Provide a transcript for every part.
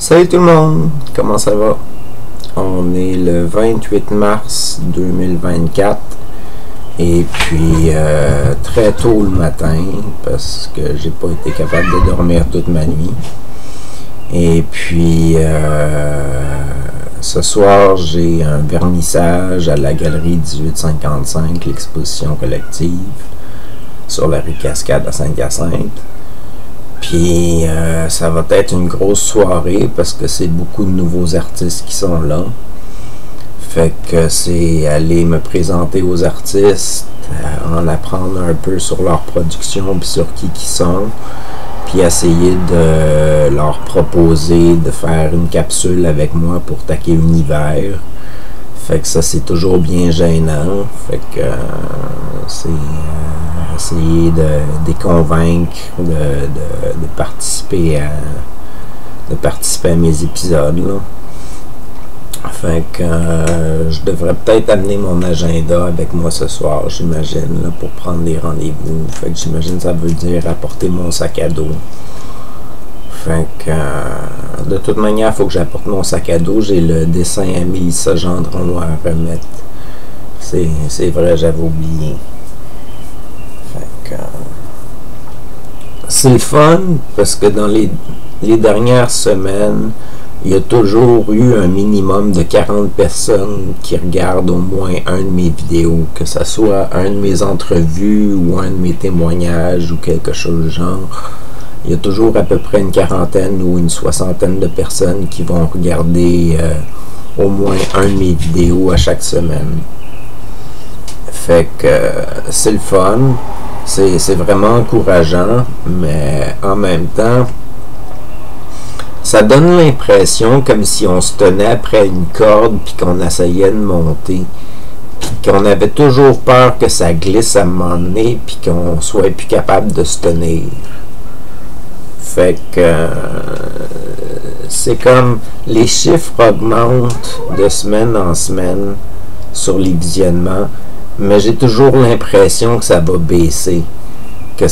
Salut tout le monde, comment ça va? On est le 28 mars 2024 et puis très tôt le matin parce que j'ai pas été capable de dormir toute ma nuit. Et puis ce soir j'ai un vernissage à la galerie 1855, l'exposition collective sur la rue Cascade à Saint-Hyacinthe. Puis ça va être une grosse soirée parce que c'est beaucoup de nouveaux artistes qui sont là. Fait que c'est aller me présenter aux artistes, en apprendre un peu sur leur production puis sur qui sont, puis essayer de leur proposer de faire une capsule avec moi pour Taquet Univers. Fait que ça c'est toujours bien gênant. Fait que c'est essayer de les convaincre de participer à mes épisodes là. Fait que je devrais peut-être amener mon agenda avec moi ce soir, j'imagine, là, pour prendre des rendez-vous. Fait que j'imagine que ça veut dire apporter mon sac à dos. Fait que de toute manière, il faut que j'apporte mon sac à dos. J'ai le dessin à Mélissa Gendron à remettre. C'est vrai, j'avais oublié. Fait que c'est le fun parce que dans les dernières semaines, il y a toujours eu un minimum de 40 personnes qui regardent au moins un de mes vidéos, que ce soit un de mes entrevues ou un de mes témoignages ou quelque chose du genre. Il y a toujours à peu près une quarantaine ou une soixantaine de personnes qui vont regarder au moins un de mes vidéos à chaque semaine. Fait que c'est le fun, c'est vraiment encourageant, mais en même temps, ça donne l'impression comme si on se tenait après une corde puis qu'on essayait de monter, puis qu'on avait toujours peur que ça glisse à un moment donné puis qu'on soit plus capable de se tenir. Fait que c'est comme les chiffres augmentent de semaine en semaine sur les visionnements, mais j'ai toujours l'impression que ça va baisser, que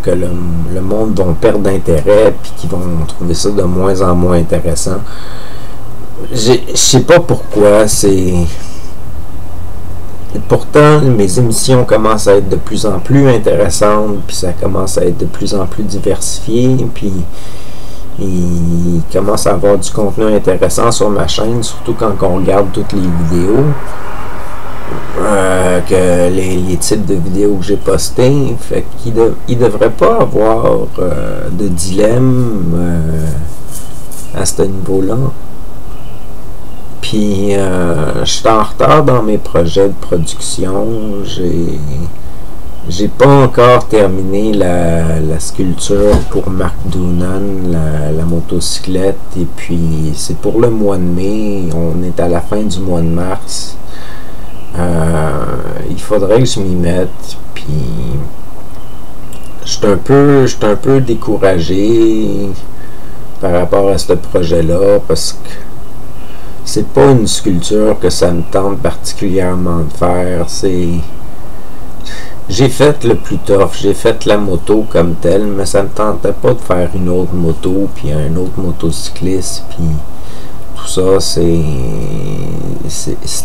le monde va perdre d'intérêt puis qu'ils vont trouver ça de moins en moins intéressant. Je sais pas pourquoi. Pourtant mes émissions commencent à être de plus en plus intéressantes, puis ça commence à être de plus en plus diversifié, puis il commence à avoir du contenu intéressant sur ma chaîne, surtout quand on regarde toutes les vidéos. Que les types de vidéos que j'ai postées, fait qu'il devrait pas avoir de dilemme à ce niveau-là. Puis je suis en retard dans mes projets de production. J'ai pas encore terminé la sculpture pour Mark Doonan, la motocyclette, et puis c'est pour le mois de mai. On est à la fin du mois de mars. Il faudrait que je m'y mette, puis je suis un peu découragé par rapport à ce projet-là, parce que c'est pas une sculpture que ça me tente particulièrement de faire. J'ai fait le plus tough, j'ai fait la moto comme telle, mais ça me tentait pas de faire une autre moto, puis un autre motocycliste, puis tout ça. C'est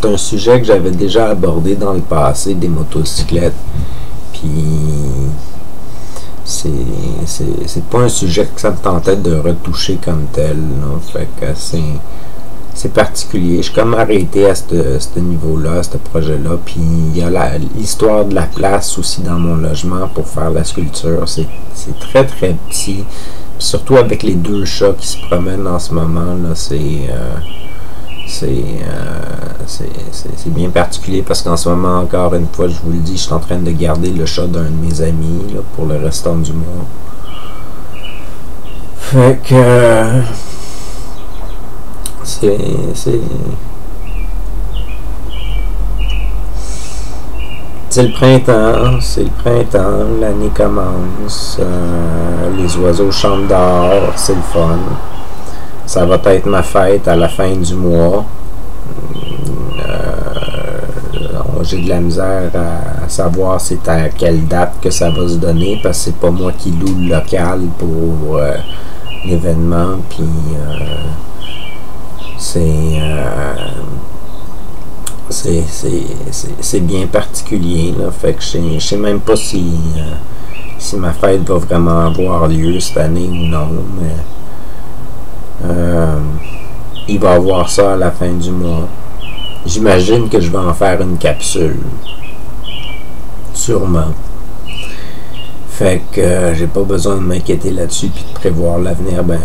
un sujet que j'avais déjà abordé dans le passé, des motocyclettes, puis c'est pas un sujet que ça me tentait de retoucher comme tel, là. Fait que c'est particulier. Je suis comme arrêté à ce niveau-là, à ce projet-là. Puis il y a l'histoire de la place aussi dans mon logement pour faire la sculpture. C'est très très petit. Puis surtout avec les deux chats qui se promènent en ce moment là, c'est bien particulier parce qu'en ce moment, encore une fois, je vous le dis, je suis en train de garder le chat d'un de mes amis là, pour le restant du mois. Fait que c'est le printemps, l'année commence, les oiseaux chantent dehors, c'est le fun. Ça va être ma fête à la fin du mois. J'ai de la misère à savoir c'est à quelle date que ça va se donner, parce que c'est pas moi qui loue le local pour l'événement, puis c'est bien particulier, là, fait que je sais même pas si ma fête va vraiment avoir lieu cette année ou non, mais il va y avoir ça à la fin du mois. J'imagine que je vais en faire une capsule. Sûrement. Fait que j'ai pas besoin de m'inquiéter là-dessus puis de prévoir l'avenir ben.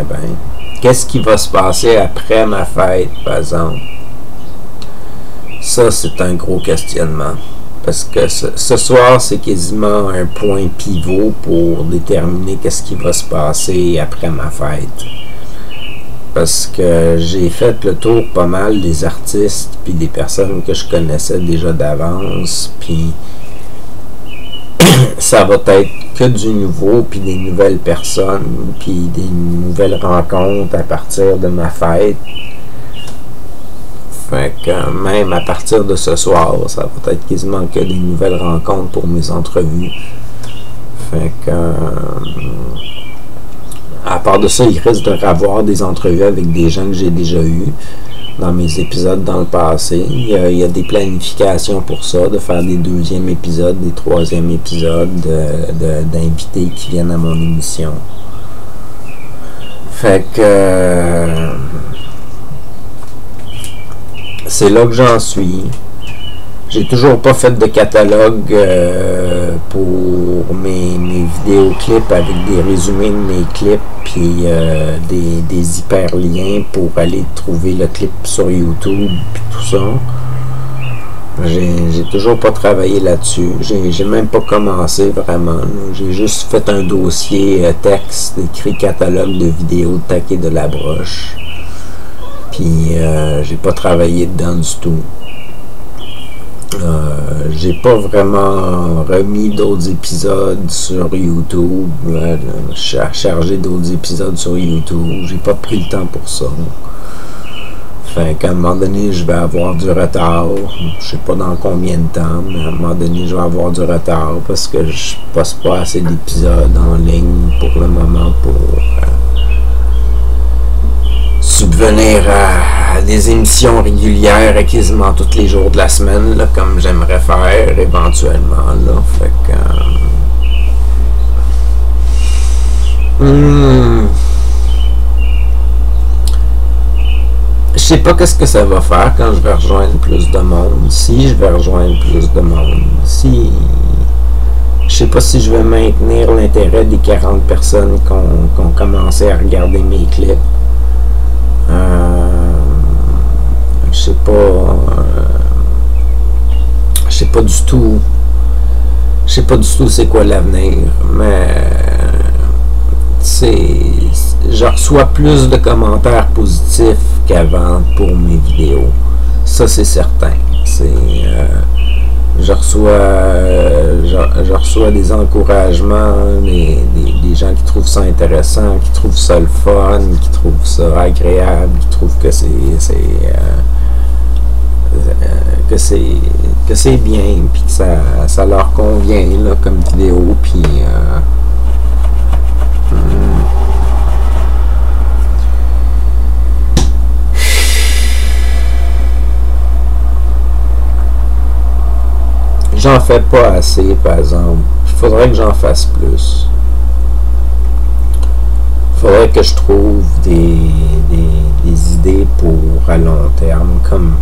Qu'est-ce qui va se passer après ma fête, par exemple? Ça, c'est un gros questionnement. Parce que ce soir, c'est quasiment un point pivot pour déterminer qu'est-ce qui va se passer après ma fête. Parce que j'ai fait le tour pas mal des artistes puis des personnes que je connaissais déjà d'avance, puis ça va être que du nouveau, puis des nouvelles personnes, puis des nouvelles rencontres à partir de ma fête. Fait que même à partir de ce soir, ça va être quasiment que des nouvelles rencontres pour mes entrevues. Fait que à part de ça, il risque de revoir des entrevues avec des gens que j'ai déjà eus dans mes épisodes dans le passé. Il y a des planifications pour ça, de faire des deuxièmes épisodes, des troisièmes épisodes, d'invités qui viennent à mon émission. Fait que c'est là que j'en suis. J'ai toujours pas fait de catalogue pour mes vidéoclips avec des résumés de mes clips, puis des hyperliens pour aller trouver le clip sur YouTube puis tout ça. J'ai toujours pas travaillé là-dessus. J'ai même pas commencé vraiment. J'ai juste fait un dossier texte, écrit catalogue de vidéos de Taquet de la Broche. Puis j'ai pas travaillé dedans du tout. J'ai pas vraiment remis d'autres épisodes sur YouTube, chargé d'autres épisodes sur YouTube. J'ai pas pris le temps pour ça. Fait qu'à un moment donné, je vais avoir du retard. Je sais pas dans combien de temps, mais à un moment donné, je vais avoir du retard parce que je poste pas assez d'épisodes en ligne pour le moment pour subvenir à des émissions régulières quasiment tous les jours de la semaine, là, comme j'aimerais faire éventuellement. Là. Fait que je sais pas qu'est-ce que ça va faire quand je vais rejoindre plus de monde. Si je vais rejoindre plus de monde. Si je sais pas si je vais maintenir l'intérêt des 40 personnes qui ont commencé à regarder mes clips. Je sais pas du tout. Je sais pas du tout c'est quoi l'avenir, mais je reçois plus de commentaires positifs qu'avant pour mes vidéos. Ça c'est certain. Je reçois des encouragements, des gens qui trouvent ça intéressant, qui trouvent ça le fun, qui trouvent ça agréable, qui trouvent que c'est bien, puis que ça leur convient là, comme vidéo, puis j'en fais pas assez, par exemple. Il faudrait que j'en fasse plus. Il faudrait que je trouve des idées pour à long terme, comme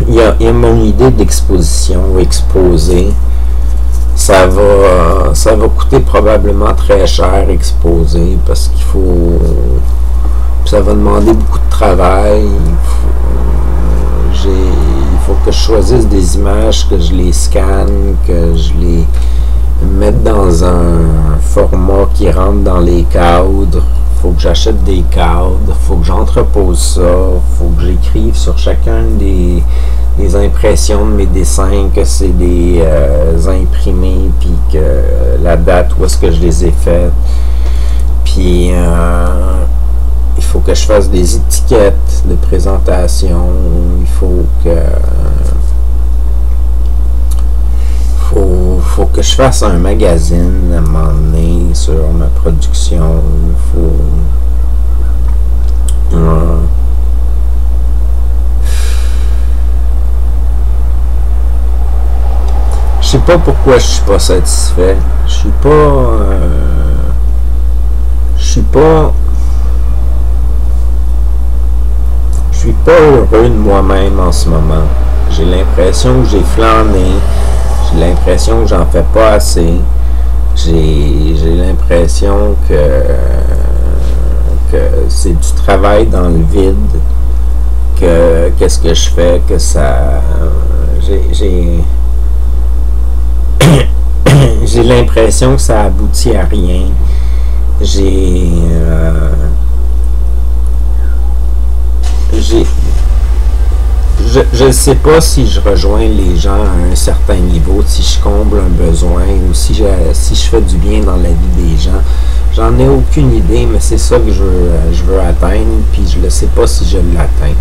il y a mon idée d'exposition ou exposer. Ça va coûter probablement très cher exposer parce qu'il faut, ça va demander beaucoup de travail. Il faut que je choisisse des images, que je les scanne, que je les mette dans un format qui rentre dans les cadres. Il faut que j'achète des cadres, il faut que j'entrepose ça, il faut que j'écrive sur chacun des impressions de mes dessins que c'est des imprimés, puis que la date où est-ce que je les ai faites. Puis il faut que je fasse des étiquettes de présentation, il faut que faut que je fasse un magazine à un moment donné sur ma production. Je sais pas pourquoi je suis pas satisfait. Je suis pas heureux de moi-même en ce moment. J'ai l'impression que j'ai flâné. J'ai l'impression que j'en fais pas assez. J'ai l'impression que c'est du travail dans le vide. Que qu'est-ce que je fais, que ça... J'ai l'impression que ça aboutit à rien. Je ne sais pas si je rejoins les gens à un certain niveau, si je comble un besoin ou si je fais du bien dans la vie des gens. J'en ai aucune idée, mais c'est ça que je veux atteindre, puis je ne sais pas si je l'atteins.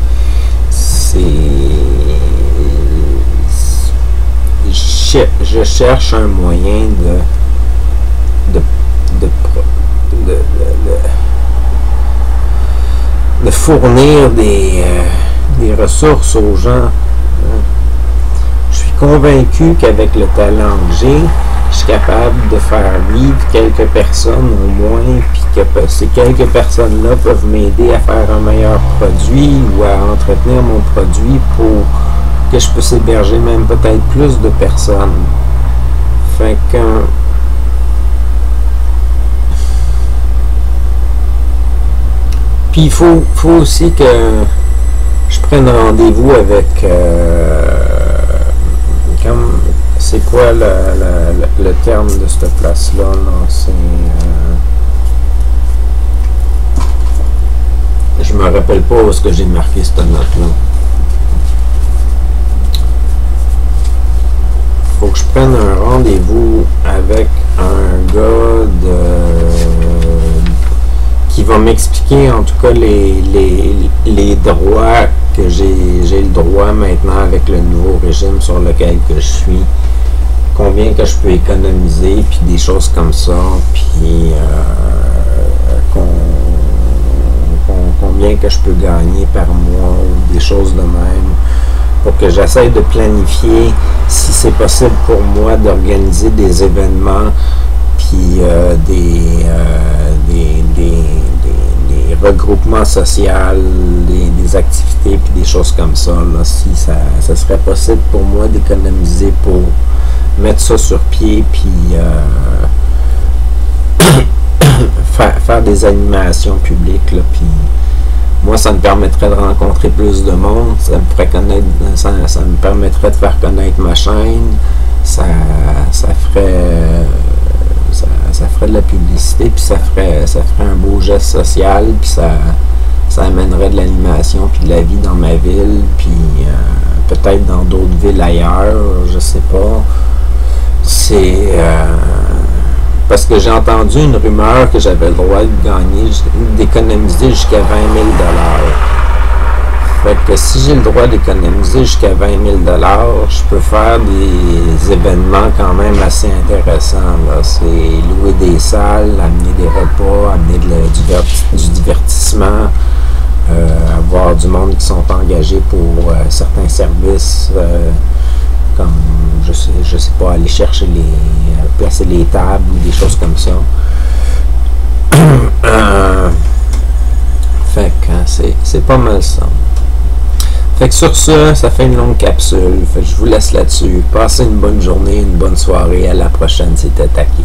Je cherche un moyen de fournir des ressources aux gens. Je suis convaincu qu'avec le talent que j'ai, je suis capable de faire vivre quelques personnes au moins, puis que ces quelques personnes-là peuvent m'aider à faire un meilleur produit ou à entretenir mon produit pour que je puisse héberger même peut-être plus de personnes. Fait que puis il faut aussi que je prenne rendez-vous avec c'est quoi le terme de cette place-là? C'est je me rappelle pas où est-ce que j'ai marqué cette note-là. Faut que je prenne un rendez-vous avec un gars qui va m'expliquer en tout cas les droits que j'ai le droit maintenant avec le nouveau régime sur lequel que je suis, combien que je peux économiser, puis des choses comme ça, puis combien que je peux gagner par mois, ou des choses de même, pour que j'essaie de planifier si c'est possible pour moi d'organiser des événements, puis des regroupements sociaux, des activités, puis des choses comme ça, là, si ça serait possible pour moi d'économiser pour mettre ça sur pied, puis faire des animations publiques, là, puis moi, ça me permettrait de rencontrer plus de monde, ça me permettrait de faire connaître ma chaîne, ça ferait de la publicité, puis ça ferait un beau geste social, puis ça amènerait de l'animation puis de la vie dans ma ville, puis peut-être dans d'autres villes ailleurs, je sais pas. C'est parce que j'ai entendu une rumeur que j'avais le droit de gagner, d'économiser jusqu'à 20 000 $. Fait que si j'ai le droit d'économiser jusqu'à 20 000 $, je peux faire des événements quand même assez intéressants, là. C'est louer des salles, amener des repas, amener du divertissement, avoir du monde qui sont engagés pour certains services, comme je sais pas, aller chercher placer les tables ou des choses comme ça. Fait que c'est pas mal ça. Fait que sur ça fait une longue capsule. Fait que je vous laisse là-dessus. Passez une bonne journée, une bonne soirée. À la prochaine, c'était Taqué.